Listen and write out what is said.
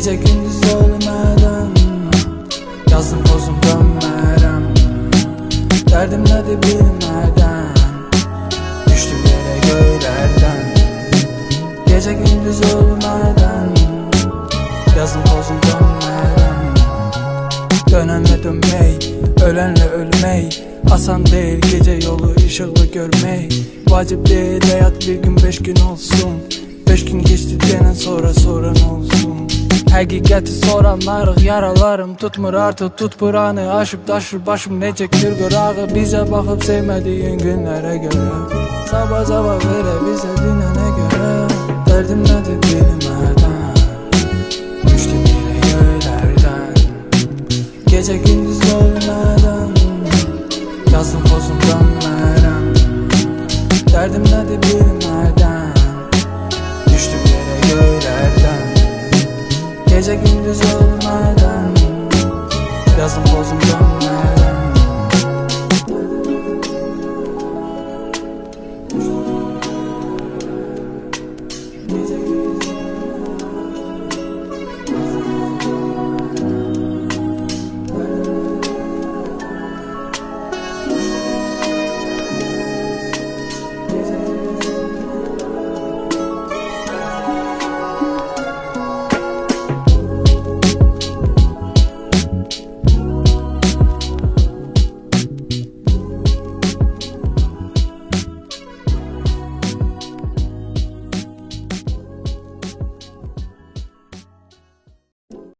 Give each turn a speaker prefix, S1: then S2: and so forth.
S1: Gece gündüz olmadan yazdım pozum dönmərəm. Derdim nədir bilmədən düştüm yere göylərdən. Gece gündüz olmadan yazdım pozum dönmərəm. Dönenle dönmek, ölenle ölmek asan değil, gece yolu ışıklı görmek. Vacip değil hayat bir gün 5 gün olsun. 5 gün geçti denen sonra soran olsun. Həqiqəti soranlarıq, yaralarım tutmur artıq. Tut buranı aşıp daşır başım necəkdir qırağı. Bizə baxıb sevmədiyin günlərə görə sabah cavab verə bizə dinənə görə. Dərdim nədir bilmədən düşdüm yine göylərdən. Gece gündüz olmadan yazdım pozum dönmərəm. Derdim nədir bilmədən düştüm yere göylərdən. Gece gündüz olmadan yazdım pozum dönmərəm.